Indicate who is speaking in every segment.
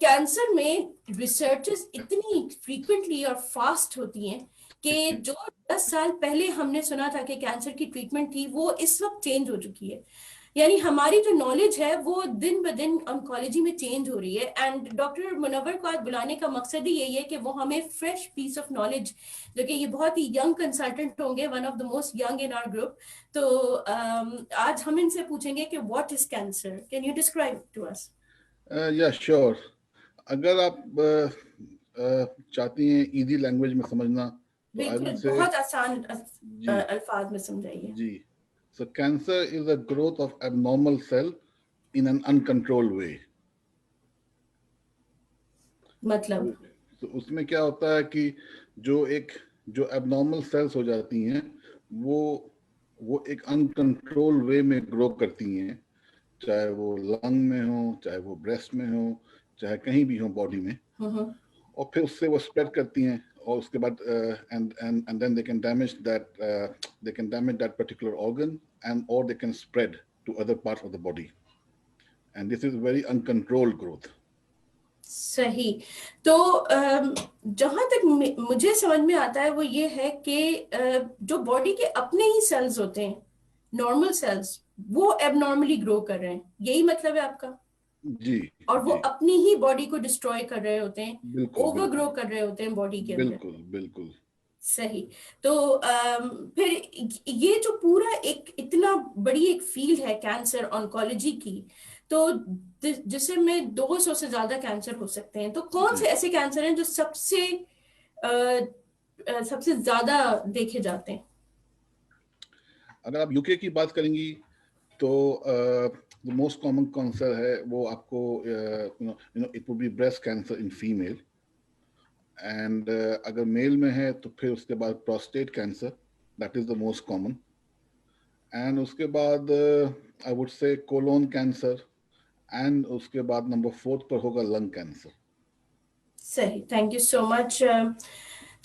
Speaker 1: Cancer में researches इतनी frequently और फास्ट होती हैं कि जो 10 साल पहले हमने सुना था कि कैंसर की ट्रीटमेंट थी, वो इस वक्त चेंज हो चुकी है। यानी हमारी जो नॉलेज है वो दिन ब दिन ऑन्कोलॉजी में चेंज हो रही है। एंड डॉक्टर मुनव्वर को आज बुलाने का मकसद ही यही है कि वो हमें फ्रेश पीस ऑफ नॉलेज, जो कि ये बहुत ही यंग कंसल्टेंट होंगे, one of the most young in our group, तो आज हम इनसे पूछेंगे कि what is cancer, can you describe to us?
Speaker 2: या श्योर। अगर आप चाहती हैं इजी लैंग्वेज में समझना तो आई विल से
Speaker 1: बहुत आसान अल्फाज में समझाइए
Speaker 2: जी। So cancer is the growth of abnormal cell in an uncontrolled way.
Speaker 1: मतलब
Speaker 2: तो उसमें क्या होता है कि जो एबनॉर्मल सेल्स हो जाती हैं वो एक अनकंट्रोल वे में ग्रो करती हैं, चाहे वो लंग में हो, चाहे वो ब्रेस्ट में हो, चाहे कहीं भी हो बॉडी में, और फिर उससे वो स्प्रेड करती हैं, और उसके बाद and then they can damage that particular organ and or they can spread to other parts of the body, and this is very uncontrolled growth.
Speaker 1: सही। तो जहां तक मुझे समझ में आता है वो ये है कि जो बॉडी के अपने ही सेल्स होते हैं, नॉर्मल सेल्स, वो एबनॉर्मली ग्रो कर रहे हैं, यही मतलब है आपका?
Speaker 2: जी।
Speaker 1: और वो अपनी ही बॉडी को डिस्ट्रॉय कर रहे होते हैं, ओवर ग्रो
Speaker 2: बिल्कुल
Speaker 1: कर रहे होते हैं बॉडी के अंदर।
Speaker 2: बिल्कुल
Speaker 1: सही। तो फिर ये जो पूरा एक इतना बड़ी एक फील्ड है कैंसर ऑन्कोलॉजी की, तो जिससे में 200 से ज्यादा कैंसर हो सकते हैं, तो कौन से ऐसे कैंसर हैं जो सबसे ज्यादा देखे जाते हैं?
Speaker 2: अगर आप यूके की बात करेंगी तो मोस्ट कॉमन कैंसर है वो आपको it would be breast cancer in female, and अगर मेल में है तो फिर उसके बाद prostate cancer, that is the most common, and उसके बाद I would say colon cancer, and उसके बाद नंबर 4 पर होगा लंग कैंसर।
Speaker 1: सही, थैंक यू सो मच।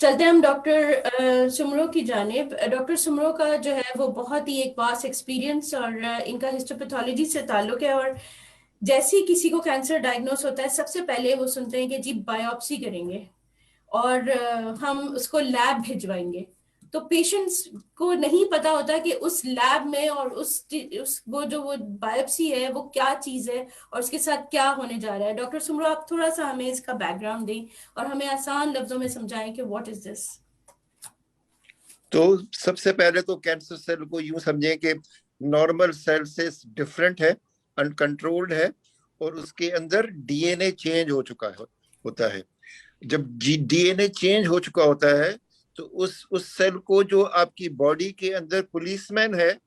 Speaker 1: चलते हैं हम डॉक्टर सुमरो की जानिब। डॉक्टर सुमरो का जो है वो बहुत ही एक वास्ट एक्सपीरियंस और इनका हिस्टोपैथोलॉजी से ताल्लुक है, और जैसे ही किसी को कैंसर डायग्नोस होता है सबसे पहले वो सुनते हैं कि जी बायोप्सी करेंगे और हम उसको लैब भिजवाएंगे। तो पेशेंट्स को नहीं पता होता कि उस लैब में और उस वो बायोप्सी है वो क्या चीज है और उसके साथ क्या होने जा रहा है। डॉक्टर सुमरो, आप थोड़ा सा हमें इसका बैकग्राउंड दें और हमें आसान लफ्जों में समझाएं कि व्हाट इज दिस।
Speaker 3: तो सबसे पहले तो कैंसर सेल को यूं समझें कि नॉर्मल सेल से डिफरेंट है, अनकंट्रोल्ड है, और उसके अंदर डीएनए चेंज हो चुका होता है। जब डीएनए चेंज हो चुका होता है तो उस सेल को, जो आपकी बॉडी के अंदर पुलिसमैन है,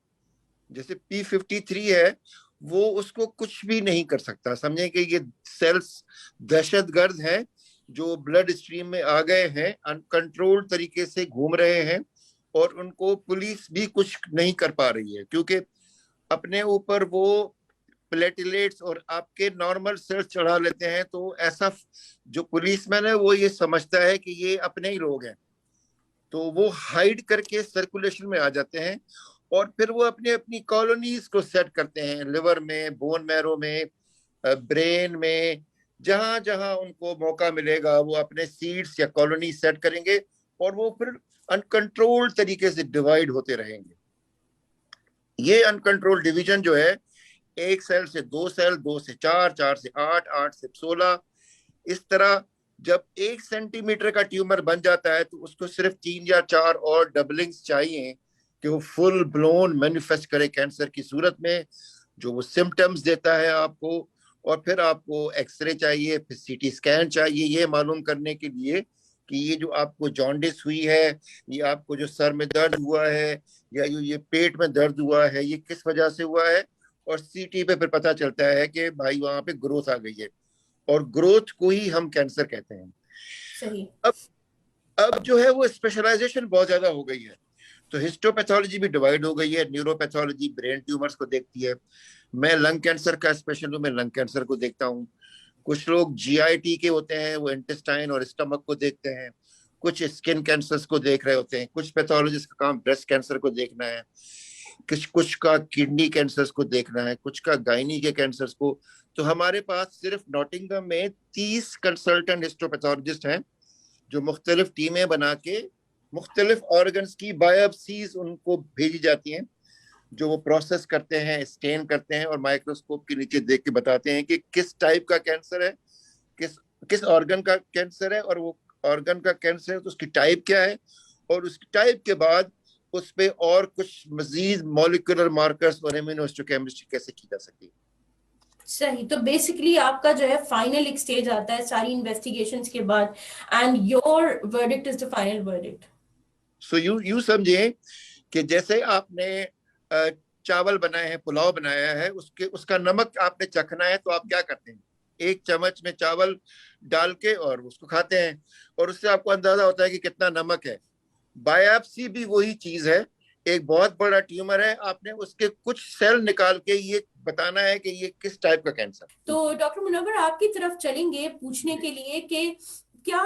Speaker 3: जैसे P53 है, वो उसको कुछ भी नहीं कर सकता। समझें कि ये सेल्स दहशतगर्द हैं जो ब्लड स्ट्रीम में आ गए हैं, अनकंट्रोल्ड तरीके से घूम रहे हैं, और उनको पुलिस भी कुछ नहीं कर पा रही है, क्योंकि अपने ऊपर वो प्लेटलेट्स और आपके नॉर्मल सेल्स चढ़ा लेते हैं। तो ऐसा जो पुलिसमैन है वो ये समझता है कि ये अपने ही लोग हैं, तो वो हाइड करके सर्कुलेशन में आ जाते हैं, और फिर वो अपनी अपनी कॉलोनीज को सेट करते हैं, लिवर में, बोन मैरो में, ब्रेन में, जहां जहां उनको मौका मिलेगा वो अपने सीड्स या कॉलोनी सेट करेंगे, और वो फिर अनकंट्रोल्ड तरीके से डिवाइड होते रहेंगे। ये अनकंट्रोल्ड डिवीजन जो है, 1 सेल से 2 सेल, 2 से 4, 4 से 8, 8 से 16, इस तरह जब 1 सेंटीमीटर का ट्यूमर बन जाता है तो उसको सिर्फ 3 या 4 और डबलिंग्स चाहिए कि वो फुल ब्लोन मैनिफेस्ट करे कैंसर की सूरत में, जो वो सिम्टम्स देता है आपको। और फिर आपको एक्सरे चाहिए, फिर सीटी स्कैन चाहिए, ये मालूम करने के लिए कि ये जो आपको जॉन्डिस हुई है, ये आपको जो सर में दर्द हुआ है, या जो ये पेट में दर्द हुआ है, ये किस वजह से हुआ है। और सीटी पे फिर पता चलता है कि भाई वहां पे ग्रोथ आ गई है, और ग्रोथ को ही हम कैंसर कहते हैं।
Speaker 1: सही।
Speaker 3: अब जो है वो स्पेशलाइजेशन बहुत ज्यादा हो गई है, तो हिस्टोपैथोलॉजी भी डिवाइड हो गई है। न्यूरोपैथोलॉजी ब्रेन ट्यूमर्स को देखती है, मैं लंग कैंसर का स्पेशल हूँ, मैं लंग कैंसर को देखता हूँ। कुछ लोग जीआईटी के होते हैं, वो इंटेस्टाइन और स्टमक को देखते हैं। कुछ स्किन कैंसर्स को देख रहे होते हैं। कुछ पैथोलॉजिस्ट का काम ब्रेस्ट कैंसर को देखना है। कुछ कुछ का किडनी कैंसर्स को देखना है, कुछ का गायनी के कैंसर्स को। तो हमारे पास सिर्फ नॉटिंघम में 30 कंसल्टेंट हिस्टोपैथोलॉजिस्ट हैं जो मुख्तलिफ टीमें बना के मुख्तलिफ ऑर्गन्स की बायोप्सीज उनको भेजी जाती हैं, जो वो प्रोसेस करते हैं, स्टेन करते हैं और माइक्रोस्कोप के नीचे देख के बताते हैं कि किस टाइप का कैंसर है, किस किस ऑर्गन का कैंसर है, और वो ऑर्गन का कैंसर है तो उसकी टाइप क्या है, और उसकी टाइप के बाद उस पे और कुछ मजीद मॉलिक्यूलर मार्कर्स और इम्यूनोहिस्टोकेमिस्ट्री कैसे की जा सकती है।
Speaker 1: सही, तो बेसिकली आपका जो है फाइनल एक स्टेज आता है सारी इन्वेस्टिगेशंस के बाद, and your verdict is the final verdict.
Speaker 3: So you समझे कि जैसे आपने चावल बनाए हैं, पुलाव बनाया है, उसका नमक आपने चखना है, तो आप क्या करते हैं, एक चम्मच में चावल डाल के और उसको खाते हैं, और उससे आपको अंदाजा होता है कि कितना नमक है। बायोप्सी भी वही चीज है, एक बहुत बड़ा ट्यूमर है, आपने उसके कुछ सेल निकाल के ये बताना है कि ये किस टाइप का कैंसर।
Speaker 1: तो डॉक्टर मुनव्वर आपकी तरफ चलेंगे पूछने के लिए कि क्या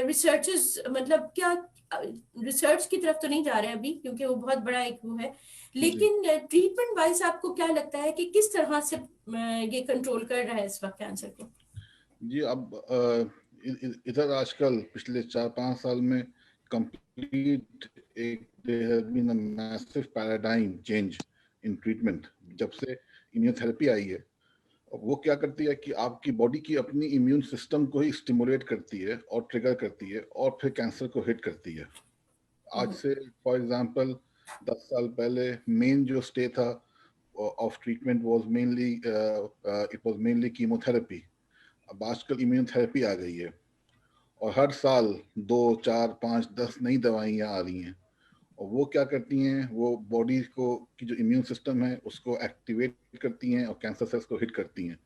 Speaker 1: रिसर्चेस, मतलब क्या रिसर्च की तरफ तो नहीं जा रहे हैं अभी क्योंकि वो बहुत बड़ा एक वो है, लेकिन ट्रीटमेंट वाइज आपको क्या लगता है कि किस तरह से ये कंट्रोल कर रहा है इस वक्त कैंसर को?
Speaker 2: जी, अब इधर आजकल पिछले 4-5 साल में कंप्लीट एक there has been a massive paradigm change in treatment. जब से इम्यूनोथेरेपी आई है, वो क्या करती है कि आपकी बॉडी की अपनी इम्यून सिस्टम को ही स्टिमुलेट करती है और ट्रिगर करती है और फिर कैंसर को हिट करती है। आज से फॉर एग्जांपल 10 साल पहले मेन जो स्टे था of treatment was mainly chemotherapy. अब आजकल इम्यूनोथेरेपी आ गई है और हर साल 2, 4, 5, 10 नई दवाइयाँ आ रही हैं, और वो क्या करती हैं, वो बॉडी को की जो इम्यून सिस्टम है उसको एक्टिवेट करती हैं और कैंसर सेल्स को हिट करती हैं।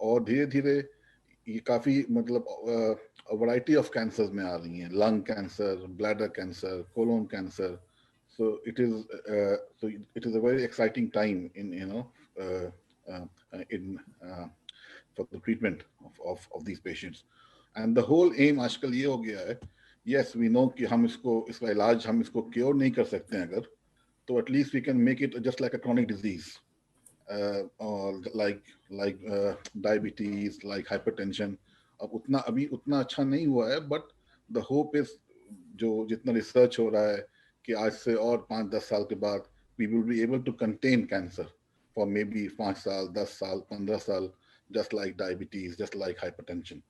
Speaker 2: और धीरे धीरे ये काफ़ी मतलब वैरायटी ऑफ कैंसर्स में आ रही हैं, lung cancer, bladder cancer, colon cancer. so it is it is a very exciting time in in for the treatment of these patients. And the whole aim आजकल ये हो गया है, yes we know कि हम इसका इलाज हम इसको क्योर नहीं कर सकते हैं अगर, तो at least we can make it just like a chronic disease, or like diabetes, like hypertension. अब अभी उतना अच्छा नहीं हुआ है, but the hope is जो जितना रिसर्च हो रहा है कि आज से और 5-10 साल के बाद we will be able to contain cancer for maybe 5 साल, 10 साल, 15 साल, just like diabetes, just like hypertension.